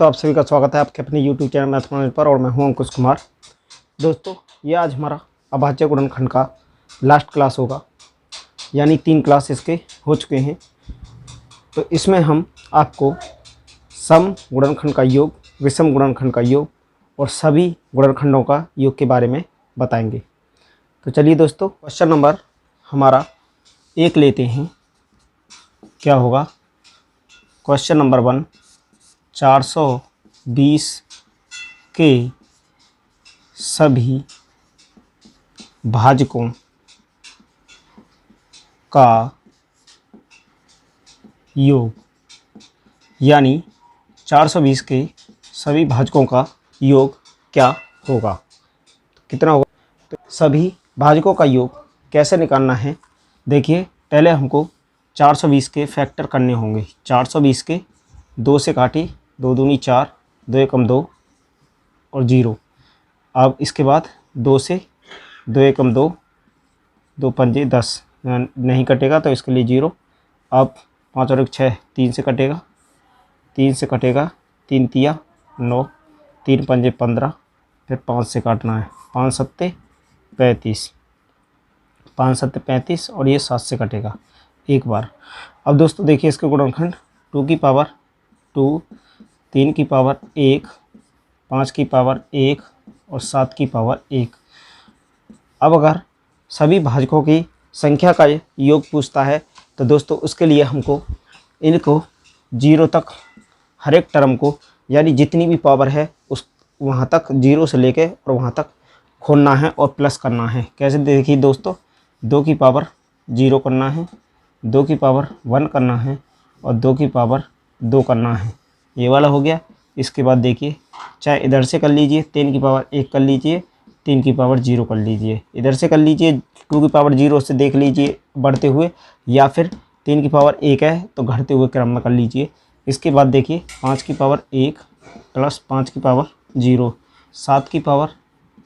दोस्तों आप सभी का स्वागत है आपके अपने YouTube चैनल मैथमेटिक्स पर और मैं हूं अंकुश कुमार। दोस्तों ये आज हमारा अभाज्य गुणनखंड का लास्ट क्लास होगा, यानी 3 क्लास इसके हो चुके हैं। तो इसमें हम आपको सम गुणनखंड का योग, विषम गुणनखंड का योग और सभी गुणनखंडों का योग के बारे में बताएंगे। तो चलिए दोस्तों क्वेश्चन नंबर हमारा 1 लेते हैं। क्या होगा? क्वेश्चन नंबर 1, 420 के सभी भाजकों का योग, यानी 420 के सभी भाजकों का योग क्या होगा? कितना होगा? तो सभी भाजकों का योग कैसे निकालना है? देखिए, पहले हमको 420 के फैक्टर करने होंगे। 420 के 2 से काटी, 2 दूनी 4, 2 एकम 2 और 0। अब इसके बाद 2 से 2 एकम 2, 2 पंजे 10 नहीं कटेगा तो इसके लिए 0। अब 5 और 1 6, 3 से कटेगा, 3 से कटेगा, 3 तिया 9, 3 पंजे 15, फिर 5 से काटना है, 5 सत्ते 35, 5 सत्ते 35 और ये 7 से कटेगा एक बार। अब दोस्तों देखिए इसके गुणनखंड 2 की पावर 2, 3 की पावर 1, 5 की पावर 1 और 7 की पावर 1। अब अगर सभी भाजकों की संख्या का योग पूछता है तो दोस्तों उसके लिए हमको इनको 0 तक हर एक टर्म को, यानी जितनी भी पावर है उस वहाँ तक 0 से लेके और वहाँ तक खोलना है और प्लस करना है। कैसे? देखिए दोस्तों, 2 की पावर 0 करना है, 2 की पावर 1 करना है और 2 की पावर 2 करना है। ये वाला हो गया। इसके बाद देखिए, चाहे इधर से कर लीजिए 3 की पावर 1 कर लीजिए, 3 की पावर 0 कर लीजिए, इधर से कर लीजिए 2 की पावर 0 से देख लीजिए बढ़ते हुए, या फिर 3 की पावर 1 है तो घटते हुए क्रम में कर लीजिए। इसके बाद देखिए 5 की पावर 1 प्लस 5 की पावर 0, 7 की पावर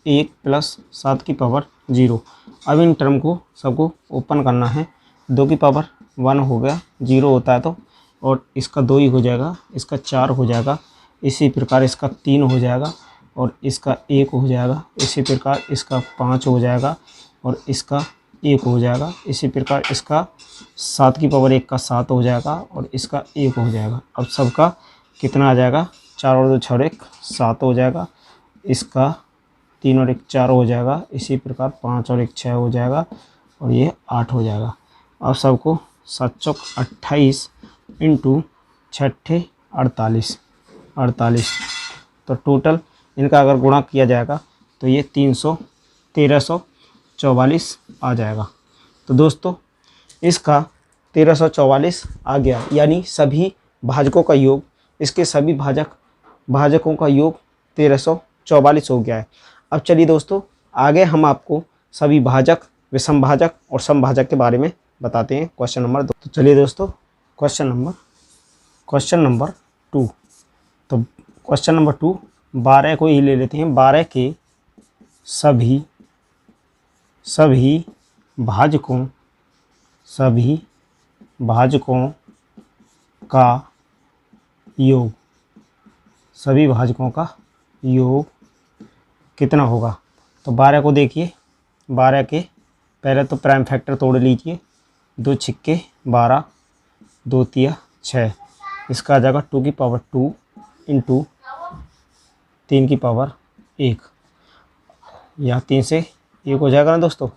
1 प्लस 7 की पावर 0। अब इन टर्म को सबको ओपन करना है। 2 की पावर 1 हो गया, 0 होता है तो, और इसका 2 ही हो जाएगा, इसका 4 हो जाएगा, इसी प्रकार इसका 3 हो जाएगा और इसका 1 हो जाएगा, इसी प्रकार इसका 5 हो जाएगा और इसका 1 हो जाएगा, इसी प्रकार इसका 7 की पावर 1 का 7 हो जाएगा और इसका 1 हो जाएगा। अब सबका कितना आ जाएगा? 4 और 2 6 और 1 7 हो जाएगा, इसका 3 और 1 4 हो जाएगा, इसी प्रकार 5 और 1 6 हो जाएगा और ये 8 हो जाएगा। अब सबको 7 चौक 28 इंटू 6 48, तो टोटल इनका अगर गुणा किया जाएगा तो ये 1344 आ जाएगा। तो दोस्तों इसका 1344 आ गया, यानी सभी भाजकों का योग, इसके सभी भाजकों का योग 1344 हो गया है। अब चलिए दोस्तों आगे हम आपको सभी भाजक, विषम भाजक और समभाजक के बारे में बताते हैं। Question number 2। तो चलिए दोस्तों क्वेश्चन नंबर 2। तो क्वेश्चन नंबर 2 12 को ही ले लेते हैं। 12 के सभी भाजकों का योग, सभी भाजकों का योग कितना होगा? तो 12 को देखिए, 12 के पहले तो प्राइम फैक्टर तोड़ लीजिए, 2 छिक्के 12, 2 तिया 6, इसका आ जाएगा 2 की पावर 2 इंटू 3 की पावर 1, या 3 से 1 हो जाएगा ना दोस्तों।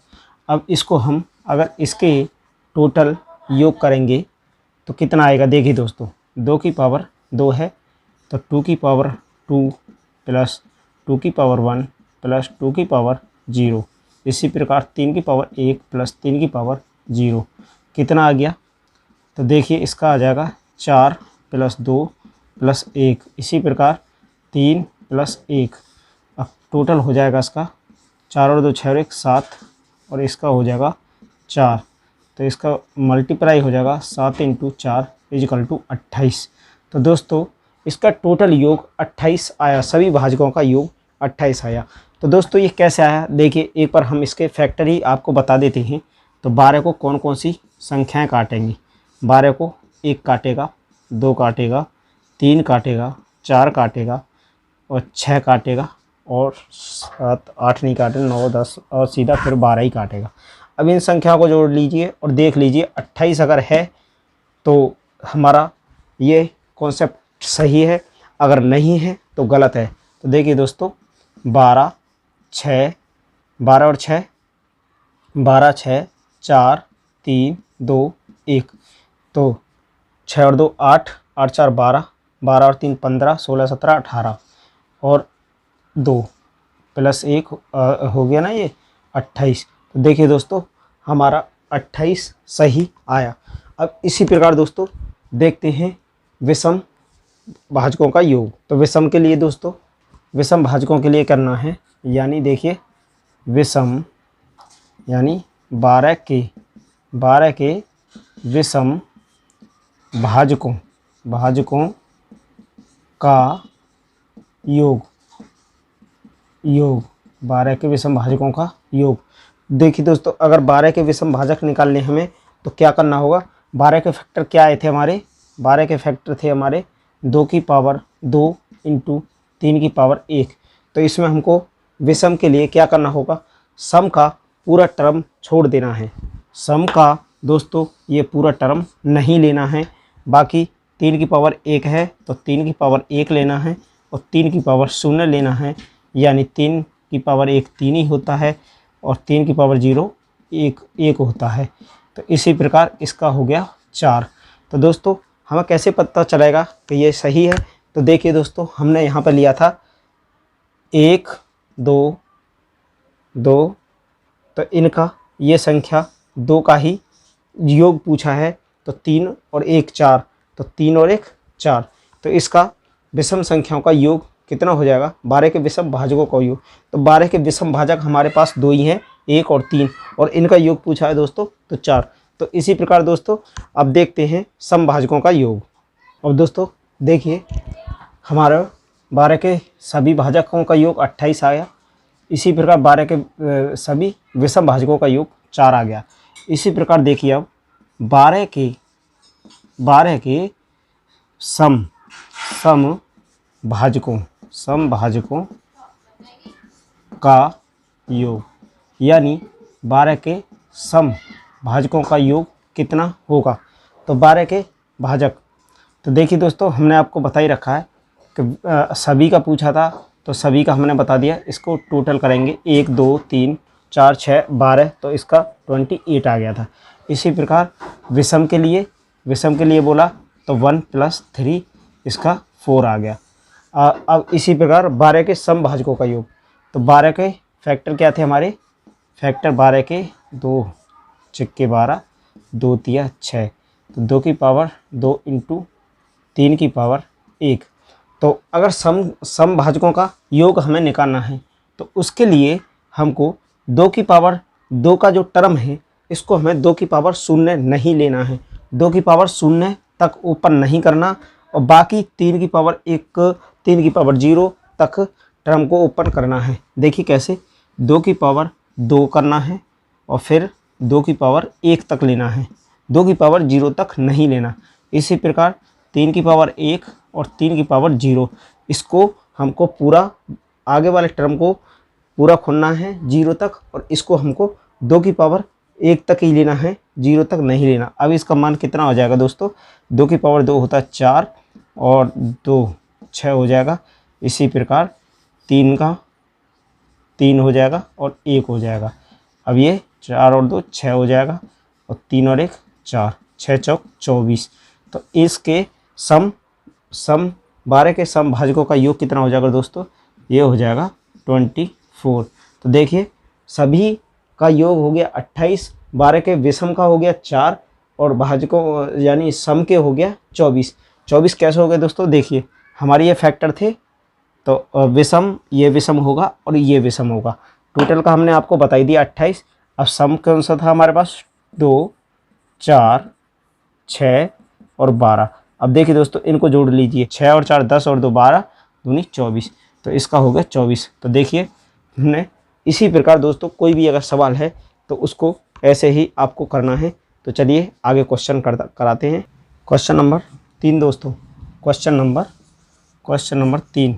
अब इसको हम अगर इसके टोटल योग करेंगे तो कितना आएगा? देखिए दोस्तों, 2 की पावर 2 है तो 2 की पावर 2 प्लस 2 की पावर 1 प्लस 2 की पावर 0, इसी प्रकार 3 की पावर 1 प्लस 3 की पावर 0 कितना आ गया? तो देखिए इसका आ जाएगा 4 प्लस 2 प्लस 1, इसी प्रकार 3 प्लस 1। अब टोटल हो जाएगा इसका 4 और 2 6 और 1 7 और इसका हो जाएगा 4, तो इसका मल्टीप्लाई हो जाएगा 7 इंटू 4 इजिकल टू 28। तो दोस्तों इसका टोटल योग 28 आया, सभी भाजकों का योग 28 आया। तो दोस्तों ये कैसे आया? देखिए एक बार हम इसके फैक्टर ही आपको बता देते हैं। तो 12 को कौन कौन सी संख्याएं काटेंगी? 12 को 1 काटेगा, 2 काटेगा, 3 काटेगा, 4 काटेगा और 6 काटेगा और 7 8 नहीं काटेगा, 9 10 और सीधा फिर 12 ही काटेगा। अब इन संख्याओं को जोड़ लीजिए और देख लीजिए 28 अगर है तो हमारा ये कॉन्सेप्ट सही है, अगर नहीं है तो गलत है। तो देखिए दोस्तों 12 6 12 और 6 12 6 4 3 2 1 तो 6 और 2 8 8 4 12 12 और 3 15 16 17 18 और 2 प्लस 1 हो गया ना ये 28। तो देखिए दोस्तों हमारा 28 सही आया। अब इसी प्रकार दोस्तों देखते हैं विषम भाजकों का योग। तो विषम के लिए दोस्तों विषम भाजकों के लिए करना है, यानी देखिए विषम यानी 12 के विषम भाजकों का योग 12 के विषम भाजकों का योग। देखिए दोस्तों अगर 12 के विषम भाजक निकालने हमें तो क्या करना होगा। 12 के फैक्टर क्या आए थे हमारे, 12 के फैक्टर थे हमारे 2 की पावर 2 इंटू 3 की पावर 1। तो इसमें हमको विषम के लिए क्या करना होगा, सम का पूरा टर्म छोड़ देना है। सम का दोस्तों ये पूरा टर्म नहीं लेना है, बाकी 3 की पावर 1 है तो 3 की पावर 1 लेना है और 3 की पावर 0 लेना है, यानी 3 की पावर 1 3 ही होता है और 3 की पावर 0 1 होता है। तो इसी प्रकार इसका हो गया 4। तो दोस्तों हमें कैसे पता चलेगा कि ये सही है। तो देखिए दोस्तों हमने यहाँ पर लिया था 1 2 2, तो इनका ये संख्या 2 का ही योग पूछा है, तो 3 और 1 4, तो 3 और 1 4। तो इसका विषम संख्याओं का योग कितना हो जाएगा, 12 के विषम भाजकों का योग। तो 12 के विषम भाजक हमारे पास 2 ही हैं, 1 और 3, और इनका योग पूछा है दोस्तों तो 4। तो इसी प्रकार दोस्तों अब देखते हैं समभाजकों का योग। अब दोस्तों देखिए हमारा 12 के सभी भाजकों का योग 28 आया। इसी प्रकार 12 के सभी विषम भाजकों का योग 4 आ गया। इसी प्रकार देखिए अब 12 के सम भाजकों का योग, यानी 12 के सम भाजकों का योग कितना होगा। तो 12 के भाजक, तो देखिए दोस्तों हमने आपको बता ही रखा है कि सभी का पूछा था तो सभी का हमने बता दिया। इसको टोटल करेंगे 1 2 3 4 6 12, तो इसका 28 आ गया था। इसी प्रकार विषम के लिए बोला तो 1 + 3 इसका 4 आ गया। अब इसी प्रकार 12 के समभाजकों का योग, तो 12 के फैक्टर क्या थे हमारे, फैक्टर 12 के 2 × 12 2 × 6, तो 2 की पावर 2 इंटू 3 की पावर 1। तो अगर समभाजकों का योग हमें निकालना है तो उसके लिए हमको 2 की पावर 2 का जो टर्म है इसको हमें 2 की पावर 0 नहीं लेना है, 2 की पावर 0 तक ऊपर नहीं करना, और बाकी 3 की पावर 1 3 की पावर 0 तक टर्म को ओपन करना है। देखिए कैसे, 2 की पावर 2 करना है और फिर 2 की पावर 1 तक लेना है, 2 की पावर 0 तक नहीं लेना। इसी प्रकार 3 की पावर 1 और 3 की पावर 0, इसको हमको पूरा आगे वाले टर्म को पूरा खोलना है 0 तक, और इसको हमको 2 की पावर 1 तक ही लेना है, 0 तक नहीं लेना। अब इसका मान कितना हो जाएगा दोस्तों, 2 की पावर 2 होता है 4 और 2 6 हो जाएगा। इसी प्रकार 3 का 3 हो जाएगा और 1 हो जाएगा। अब ये 4 और 2 6 हो जाएगा और 3 और 1 4, 6 चौक 24। तो इसके सम 12 के समभाजकों का योग कितना हो जाएगा दोस्तों, ये हो जाएगा 24। तो देखिए सभी का योग हो गया 28, 12 के विषम का हो गया 4 और भाजकों यानी सम के हो गया 24। 24 कैसे हो गए दोस्तों, देखिए हमारे ये फैक्टर थे तो विषम ये विषम होगा और ये विषम होगा। टोटल का हमने आपको बता ही दिया 28। अब सम कौन सा था हमारे पास, 2 4 6 और 12। अब देखिए दोस्तों इनको जोड़ लीजिए, 6 और 4 10 और 2 12 दूनी 24, तो इसका हो गया 24। तो देखिए हमने इसी प्रकार दोस्तों कोई भी अगर सवाल है तो उसको ऐसे ही आपको करना है। तो चलिए आगे क्वेश्चन कराते हैं। क्वेश्चन नंबर 3 दोस्तों, question question number 3।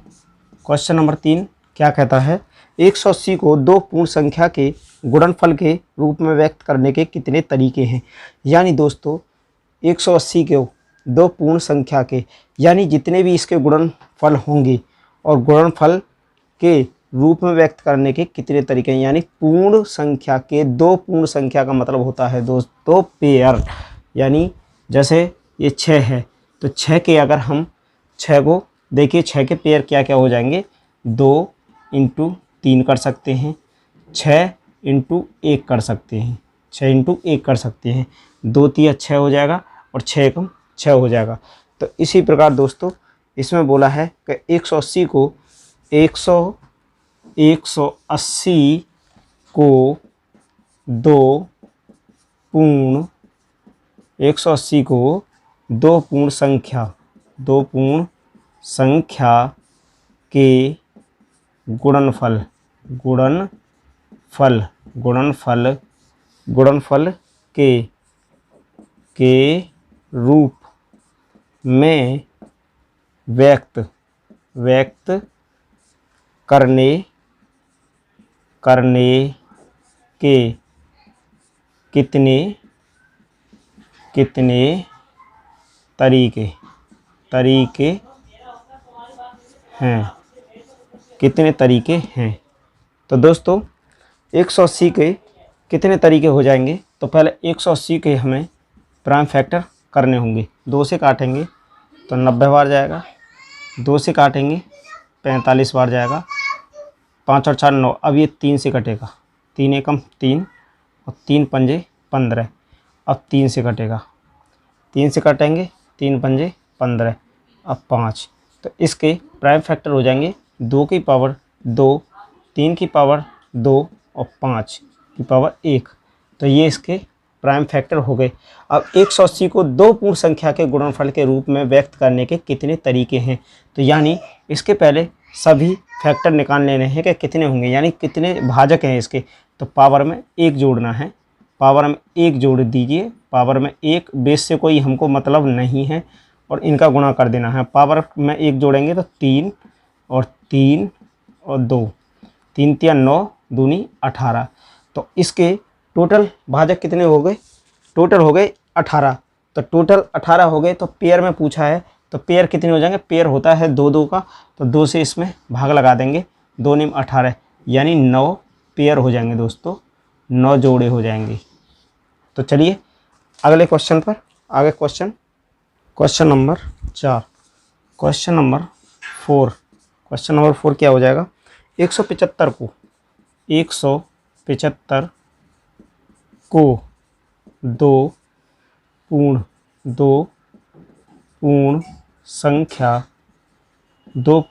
Question number 3 क्या कहता है, 180 को दो पूर्ण संख्या के गुणनफल के रूप में व्यक्त करने के कितने तरीके हैं। यानी दोस्तों 180 को दो पूर्ण संख्या के, यानी जितने भी इसके गुणनफल होंगे और गुणनफल के रूप में व्यक्त करने के कितने तरीके हैं। यानी पूर्ण संख्या के दो पूर्ण संख्या का मतलब होता है दोस्तों पेयर। यानी जैसे ये 6 है तो 6 के अगर हम 6 को देखिए 6 के पेयर क्या क्या हो जाएंगे, 2 इंटू 3 कर सकते हैं, 6 इंटू 1 कर सकते हैं, 6 इंटू 1 कर सकते हैं, 2 तिया 6 हो जाएगा और 6 एकम 6 हो जाएगा। तो इसी प्रकार दोस्तों इसमें बोला है कि 180 को 180 को दो पूर्ण 180 को दो पूर्ण संख्या के गुणनफल के रूप में व्यक्त करने के कितने तरीके हैं, कितने तरीके हैं। तो दोस्तों 180 के कितने तरीके हो जाएंगे, तो पहले 180 के हमें प्राइम फैक्टर करने होंगे। 2 से काटेंगे तो 90 बार जाएगा, 2 से काटेंगे 45 बार जाएगा, 5 और 4 9। अब ये 3 से कटेगा, 3 एकम 3 और 3 पंजे 15। अब 3 से कटेगा, 3 से काटेंगे 3 पंजे 15, अब 5। तो इसके प्राइम फैक्टर हो जाएंगे 2 की पावर 2, 3 की पावर 2 और 5 की पावर 1। तो ये इसके प्राइम फैक्टर हो गए। अब 180 को दो पूर्ण संख्या के गुणनफल के रूप में व्यक्त करने के कितने तरीके हैं। तो यानी इसके पहले सभी फैक्टर निकाल लेने हैं कि कितने होंगे, यानी कितने भाजक हैं इसके। तो पावर में 1 जोड़ना है, पावर में 1 जोड़ दीजिए, पावर में 1, बेस से कोई हमको मतलब नहीं है और इनका गुणा कर देना है। पावर में 1 जोड़ेंगे तो 3 और 3 और 2, 3 तिया 9 दूनी 18। तो इसके टोटल भाजक कितने हो गए, टोटल हो गए 18। तो टोटल 18 हो गए। तो पेयर में पूछा है तो पेयर कितने हो जाएंगे, पेयर होता है 2 2 का, तो 2 से इसमें भाग लगा देंगे, 2 निम 18 यानी 9 पेयर हो जाएंगे दोस्तों, 9 जोड़े हो जाएंगे। तो चलिए अगले क्वेश्चन पर आगे। क्वेश्चन नंबर 4, क्वेश्चन नंबर 4 क्या हो जाएगा, 175 को दो पूर्ण संख्या के गुणनफल के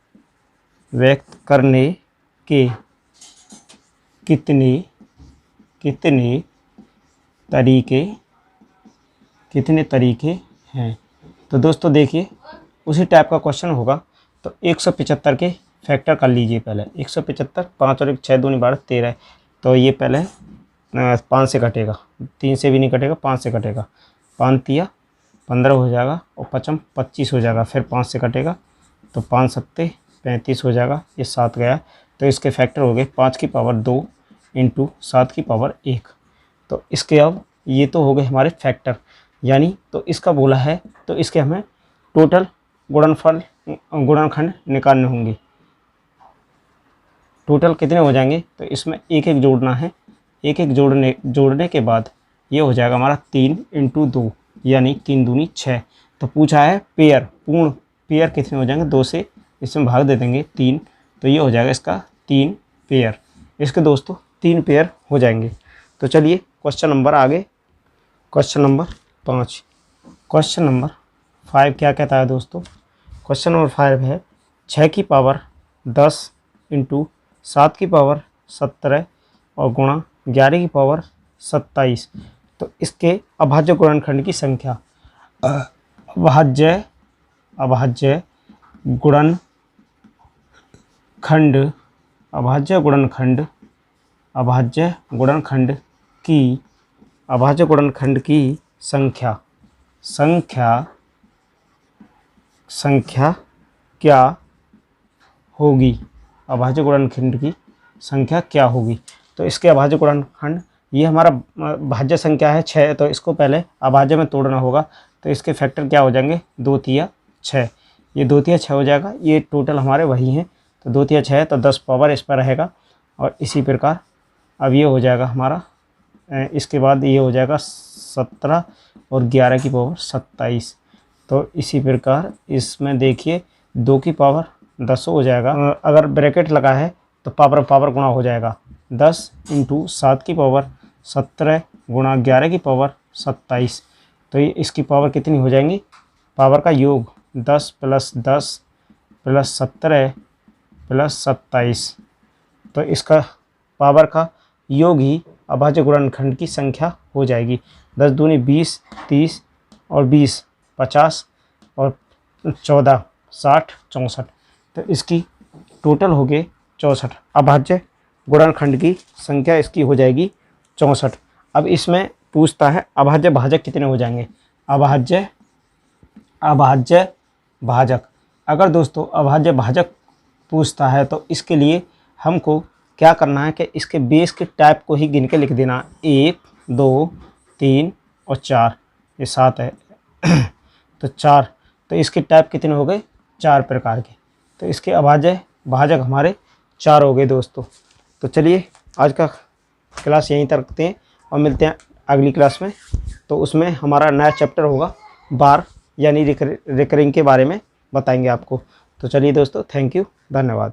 रूप में व्यक्त करने के कितने तरीके हैं। तो दोस्तों देखिए उसी टाइप का क्वेश्चन होगा। तो 175 के फैक्टर कर लीजिए पहले। 175, 5 और 1 6 दूनी 12 13। तो ये पहले 5 से कटेगा, 3 से भी नहीं कटेगा, 5 से कटेगा, 5 तिया 15 हो जाएगा और 5 25 हो जाएगा। फिर 5 से कटेगा तो 5 सत्ते 35 हो जाएगा, ये 7 गया। तो इसके फैक्टर हो गए 5 की पावर 2 इंटू 7 की पावर 1। तो इसके अब ये तो हो गए हमारे फैक्टर, यानी तो इसका बोला है तो इसके हमें टोटल गुणनखंड निकालने होंगे। टोटल कितने हो जाएंगे, तो इसमें 1 1 जोड़ना है, 1 1 जोड़ने के बाद ये हो जाएगा हमारा 3 इंटू 2 यानी 3 दूनी 6। तो पूछा है पेयर, पूर्ण पेयर कितने हो जाएंगे, 2 से इसमें भाग दे देंगे 3, तो ये हो जाएगा इसका 3 पेयर। इसके दोस्तों 3 पेयर हो जाएंगे। तो चलिए क्वेश्चन नंबर आगे, क्वेश्चन नंबर 5। क्वेश्चन नंबर 5 क्या कहता है दोस्तों, क्वेश्चन नंबर 5 है 6 की पावर 10 इंटू 7 की पावर 17 और गुणा 11 की पावर 27। तो इसके अभाज्य गुणनखंड की संख्या, अभाज्य गुणनखंड, अभाज्य गुणनखंड की संख्या क्या होगी, अभाज्य गुणनखंड की संख्या क्या होगी। तो इसके अभाज्य गुणनखंड, ये हमारा भाज्य संख्या है 6, तो इसको पहले अभाज्य में तोड़ना होगा। तो इसके फैक्टर क्या हो जाएंगे, 2 तिया 6, ये 2 तिया 6 हो जाएगा। ये टोटल हमारे वही हैं, तो 2 तिया 6 है, तो 10 पावर इस पर रहेगा। और इसी प्रकार अब ये हो जाएगा हमारा, इसके बाद ये हो जाएगा 17 और 11 की पावर 27। तो इसी प्रकार इसमें देखिए 2 की पावर 10 हो जाएगा। अगर ब्रैकेट लगा है तो पावर गुणा हो जाएगा, 10 × 7 की पावर 17 गुणा 11 की पावर 27। तो ये इसकी पावर कितनी हो जाएंगी, पावर का योग 10 + 10 + 17 + 27। तो इसका पावर का योग ही अभाज्य गुणनखंड की संख्या हो जाएगी। 10 दूनी 20, 30 और 20 50 और 14 60 64। तो इसकी टोटल हो गए 64। अभाज्य गुणनखंड की संख्या इसकी हो जाएगी 64। अब इसमें पूछता है अभाज्य भाजक कितने हो जाएंगे। अभाज्य भाजक, अगर दोस्तों अभाज्य भाजक पूछता है तो इसके लिए हमको क्या करना है कि इसके बेस के टाइप को ही गिन के लिख देना। 1 2 3 और 4, ये 7 है तो 4। तो इसके टाइप कितने हो गए, 4 प्रकार के। तो इसके अभाज्य भाजक हमारे 4 हो गए दोस्तों। तो चलिए आज का क्लास यहीं तक रखते हैं और मिलते हैं अगली क्लास में। तो उसमें हमारा नया चैप्टर होगा, बार यानी रिकरिंग के बारे में बताएंगे आपको। तो चलिए दोस्तों, थैंक यू, धन्यवाद।